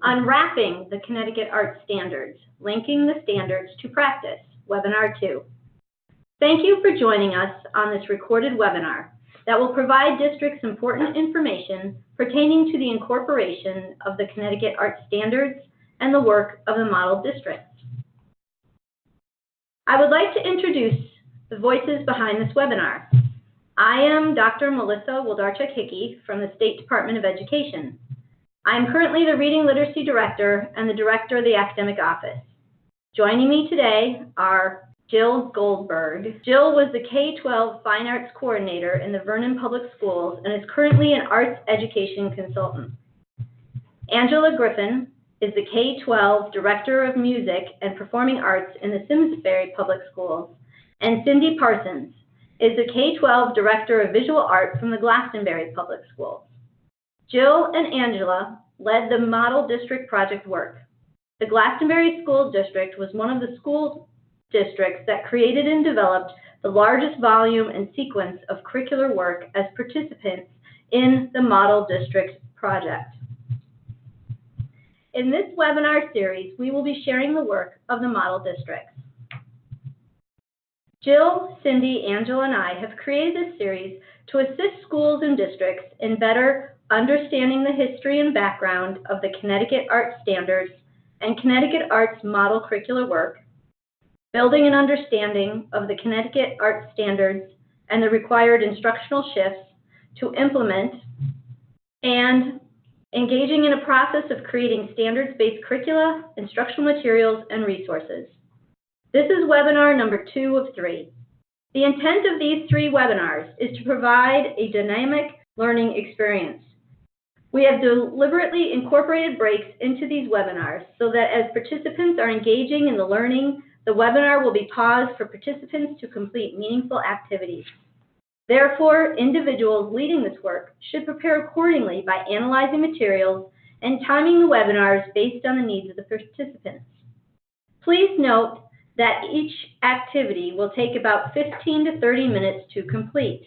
Unwrapping the Connecticut Arts Standards, Linking the Standards to Practice, Webinar 2. Thank you for joining us on this recorded webinar that will provide districts important information pertaining to the incorporation of the Connecticut Arts Standards and the work of the model districts. I would like to introduce the voices behind this webinar. I am Dr. Melissa Wlodarczyk-Hickey from the State Department of Education. I am currently the Reading Literacy Director and the Director of the Academic Office. Joining me today are Jill Goldberg. Jill was the K-12 Fine Arts Coordinator in the Vernon Public Schools and is currently an Arts Education Consultant. Angela Griffin is the K-12 Director of Music and Performing Arts in the Simsbury Public Schools, and Cindy Parsons is the K-12 Director of Visual Art from the Glastonbury Public Schools. Jill and Angela led the Model District project work. The Glastonbury School District was one of the school districts that created and developed the largest volume and sequence of curricular work as participants in the Model District project. In this webinar series, we will be sharing the work of the model districts. Jill, Cindy, Angela, and I have created this series to assist schools and districts in better understanding the history and background of the Connecticut Arts Standards and Connecticut Arts model curricular work, building an understanding of the Connecticut Arts Standards and the required instructional shifts to implement, and engaging in a process of creating standards-based curricula, instructional materials, and resources. This is webinar number 2 of 3. The intent of these 3 webinars is to provide a dynamic learning experience. We have deliberately incorporated breaks into these webinars so that as participants are engaging in the learning, the webinar will be paused for participants to complete meaningful activities. Therefore, individuals leading this work should prepare accordingly by analyzing materials and timing the webinars based on the needs of the participants. Please note that each activity will take about 15 to 30 minutes to complete.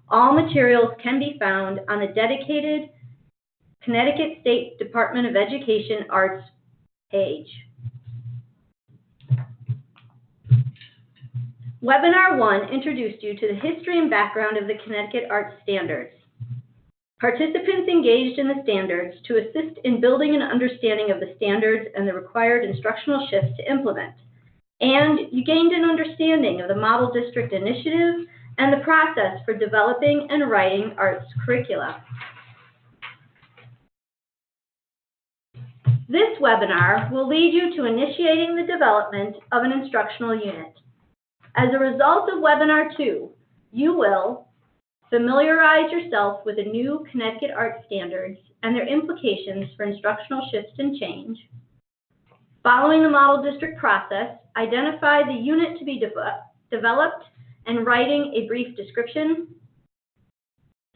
All materials can be found on the dedicated Connecticut State Department of Education Arts page. Webinar 1 introduced you to the history and background of the Connecticut Arts Standards. Participants engaged in the standards to assist in building an understanding of the standards and the required instructional shifts to implement. And you gained an understanding of the Model District Initiative and the process for developing and writing arts curricula. This webinar will lead you to initiating the development of an instructional unit. As a result of webinar 2, you will familiarize yourself with the new Connecticut Arts Standards and their implications for instructional shifts and change. Following the model district process, identify the unit to be developed and writing a brief description.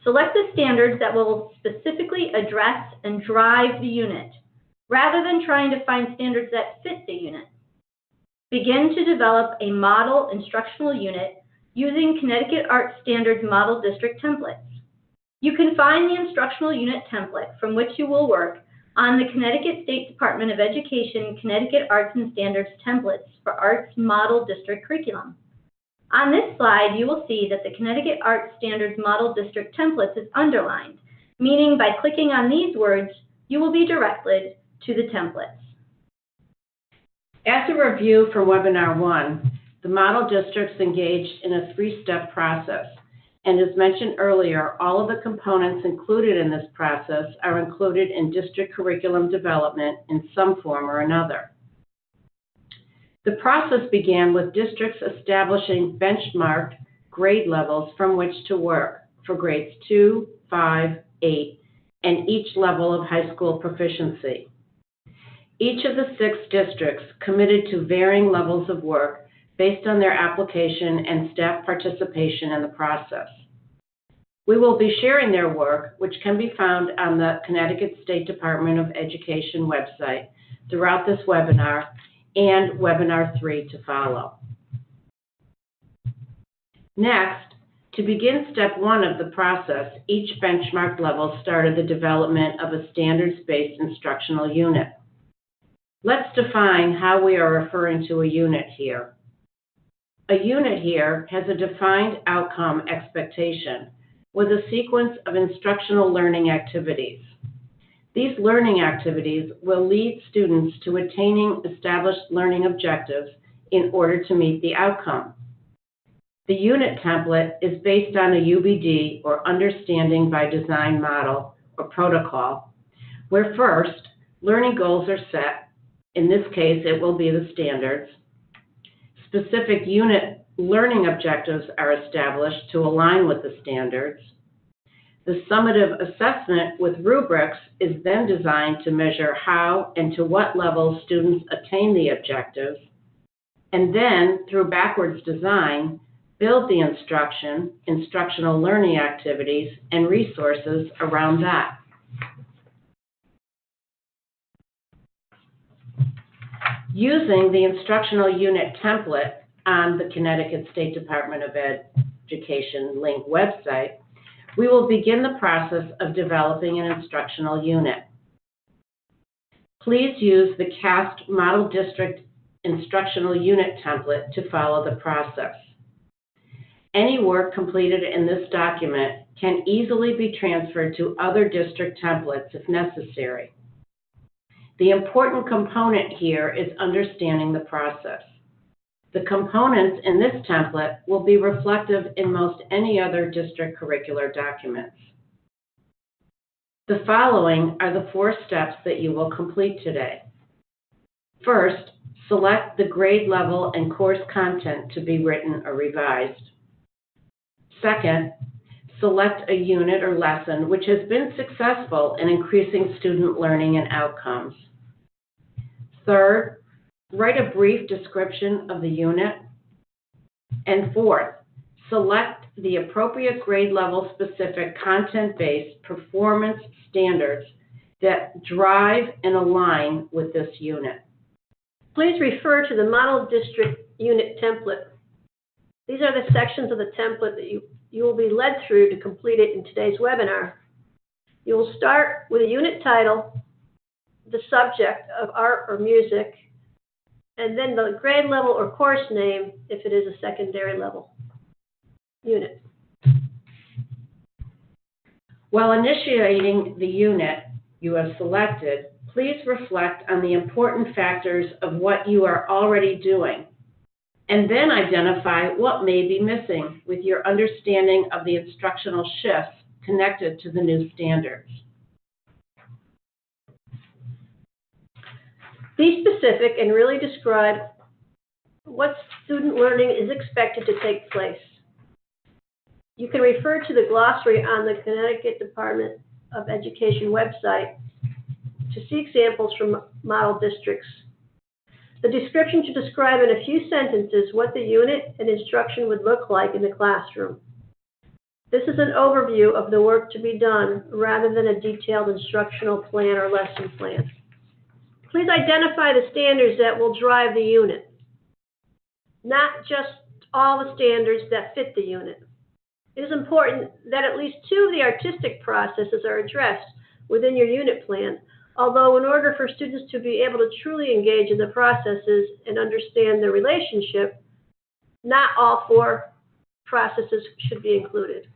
Select the standards that will specifically address and drive the unit, rather than trying to find standards that fit the unit. Begin to develop a model instructional unit using Connecticut Arts Standards Model District templates. You can find the instructional unit template from which you will work on the Connecticut State Department of Education Connecticut Arts and Standards templates for Arts Model District curriculum. On this slide, you will see that the Connecticut Arts Standards Model District templates is underlined, meaning by clicking on these words, you will be directed to the templates. As a review for webinar 1, the model districts engaged in a 3-step process. And as mentioned earlier, all of the components included in this process are included in district curriculum development in some form or another. The process began with districts establishing benchmarked grade levels from which to work for grades 2, 5, 8, and each level of high school proficiency. Each of the 6 districts committed to varying levels of work based on their application and staff participation in the process. We will be sharing their work, which can be found on the Connecticut State Department of Education website throughout this webinar and webinar 3 to follow. Next, To begin step 1 of the process, each benchmark level started the development of a standards-based instructional unit. Let's define how we are referring to a unit here. A unit here has a defined outcome expectation with a sequence of instructional learning activities. These learning activities will lead students to attaining established learning objectives in order to meet the outcome. The unit template is based on a UBD, or Understanding by Design model or protocol, where first, learning goals are set. In this case, it will be the standards. Specific unit learning objectives are established to align with the standards. The summative assessment with rubrics is then designed to measure how and to what level students attain the objectives, and then, through backwards design, build the instructional learning activities, and resources around that. Using the instructional unit template on the Connecticut State Department of Education link website, we will begin the process of developing an instructional unit. Please use the CAST Model District Instructional Unit template to follow the process. Any work completed in this document can easily be transferred to other district templates if necessary. The important component here is understanding the process. The components in this template will be reflective in most any other district curricular documents. The following are the 4 steps that you will complete today. First, select the grade level and course content to be written or revised. Second, select a unit or lesson which has been successful in increasing student learning and outcomes. Third, write a brief description of the unit. And fourth, select the appropriate grade level specific content-based performance standards that drive and align with this unit. Please refer to the Model District Unit template. These are the sections of the template that you will be led through to complete it in today's webinar. You will start with a unit title, the subject of art or music, and then the grade level or course name if it is a secondary level unit. While initiating the unit you have selected, please reflect on the important factors of what you are already doing, and then identify what may be missing with your understanding of the instructional shifts connected to the new standards. Be specific and really describe what student learning is expected to take place. You can refer to the glossary on the Connecticut Department of Education website to see examples from model districts. The description should describe in a few sentences what the unit and instruction would look like in the classroom. This is an overview of the work to be done rather than a detailed instructional plan or lesson plan. Please identify the standards that will drive the unit, not just all the standards that fit the unit. It is important that at least 2 of the artistic processes are addressed within your unit plan, although in order for students to be able to truly engage in the processes and understand their relationship, not all 4 processes should be included.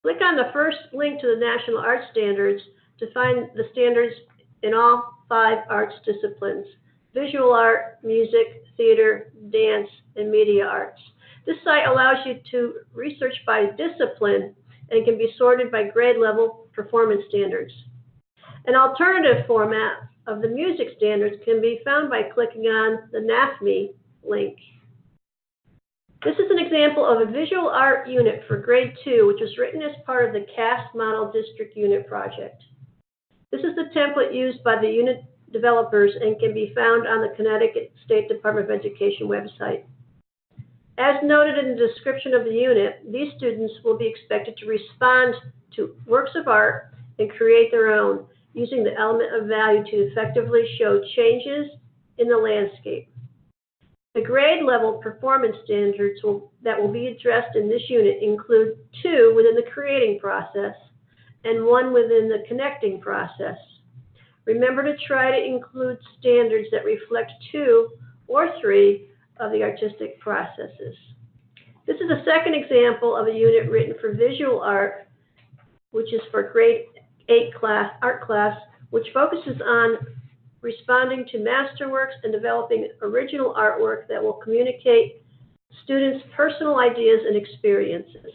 Click on the first link to the National Arts Standards to find the standards in all 5 arts disciplines: visual art, music, theater, dance, and media arts. This site allows you to research by discipline and can be sorted by grade level performance standards. An alternative format of the music standards can be found by clicking on the NAFME link. This is an example of a visual art unit for grade 2, which was written as part of the CAST Model District Unit project. This is the template used by the unit developers and can be found on the Connecticut State Department of Education website. As noted in the description of the unit, these students will be expected to respond to works of art and create their own, using the element of value to effectively show changes in the landscape. The grade level performance standards that will be addressed in this unit include 2 within the creating process and 1 within the connecting process. Remember to try to include standards that reflect 2 or 3 of the artistic processes. This is a second example of a unit written for visual art, which is for grade 8 art class, which focuses on responding to masterworks and developing original artwork that will communicate students' personal ideas and experiences.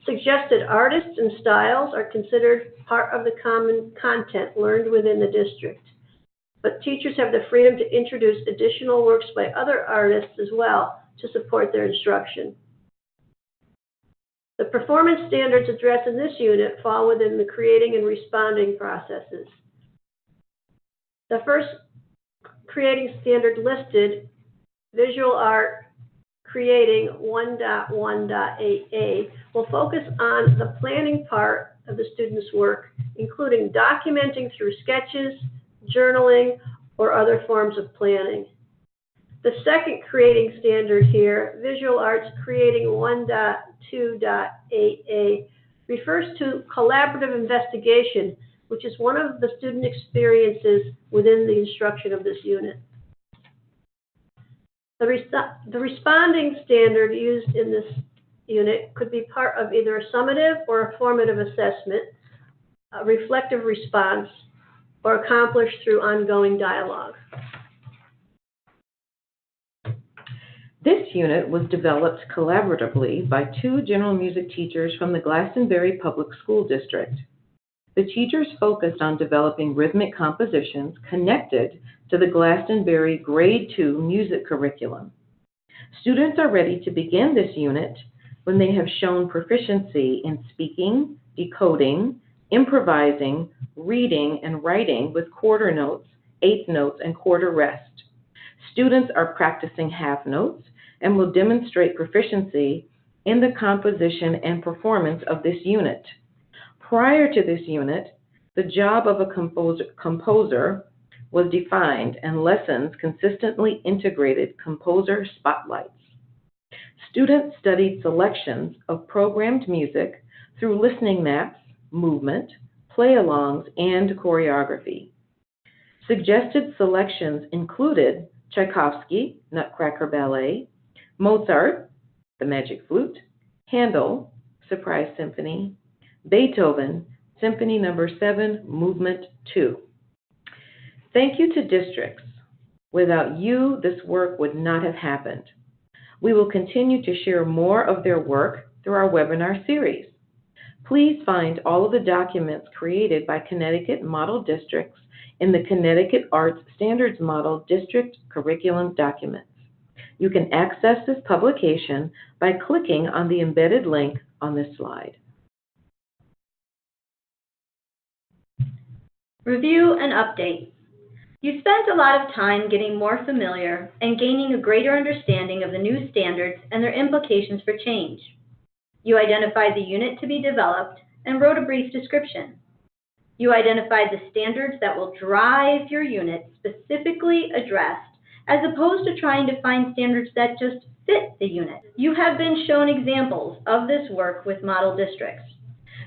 Suggested artists and styles are considered part of the common content learned within the district, but teachers have the freedom to introduce additional works by other artists as well to support their instruction. The performance standards addressed in this unit fall within the creating and responding processes. The first creating standard listed, visual art creating 1.1.8a, will focus on the planning part of the student's work, including documenting through sketches, journaling, or other forms of planning. The second creating standard here, visual arts creating 1.2.8a, refers to collaborative investigation, which is one of the student experiences within the instruction of this unit. The responding standard used in this unit could be part of either a summative or a formative assessment, a reflective response, or accomplished through ongoing dialogue. This unit was developed collaboratively by 2 general music teachers from the Glastonbury Public School District. The teachers focused on developing rhythmic compositions connected to the Glastonbury Grade 2 music curriculum. Students are ready to begin this unit when they have shown proficiency in speaking, decoding, improvising, reading, and writing with quarter notes, eighth notes, and quarter rest. Students are practicing half notes and will demonstrate proficiency in the composition and performance of this unit. Prior to this unit, the job of a composer was defined, and lessons consistently integrated composer spotlights. Students studied selections of programmed music through listening maps, movement, play-alongs, and choreography. Suggested selections included Tchaikovsky, Nutcracker Ballet, Mozart, The Magic Flute, Handel, Surprise Symphony, Beethoven, Symphony No. 7, Movement 2. Thank you to districts. Without you, this work would not have happened. We will continue to share more of their work through our webinar series. Please find all of the documents created by Connecticut Model Districts in the Connecticut Arts Standards Model District Curriculum documents. You can access this publication by clicking on the embedded link on this slide. Review and update. You spent a lot of time getting more familiar and gaining a greater understanding of the new standards and their implications for change. You identified the unit to be developed and wrote a brief description. You identified the standards that will drive your unit specifically addressed, as opposed to trying to find standards that just fit the unit. You have been shown examples of this work with model districts.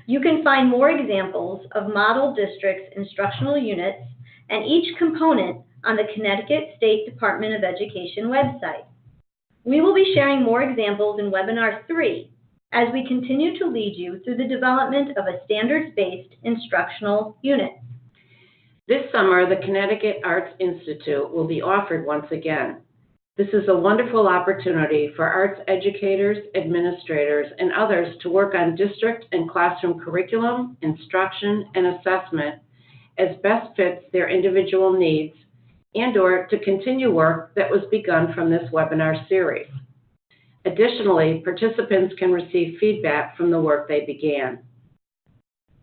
You can find more examples of model districts' instructional units and each component on the Connecticut State Department of Education website. We will be sharing more examples in Webinar 3 as we continue to lead you through the development of a standards-based instructional unit. This summer, the Connecticut Arts Institute will be offered once again. This is a wonderful opportunity for arts educators, administrators, and others to work on district and classroom curriculum, instruction, and assessment as best fits their individual needs, and/or to continue work that was begun from this webinar series. Additionally, participants can receive feedback from the work they began.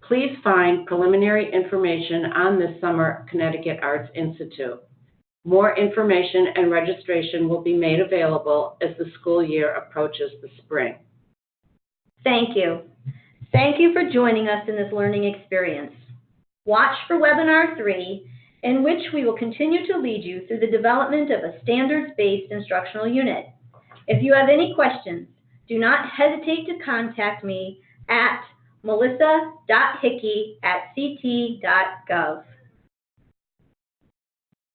Please find preliminary information on this summer Connecticut Arts Institute. More information and registration will be made available as the school year approaches the spring. Thank you. Thank you for joining us in this learning experience. Watch for Webinar 3 in which we will continue to lead you through the development of a standards-based instructional unit. If you have any questions, do not hesitate to contact me at melissa.hickey@ct.gov.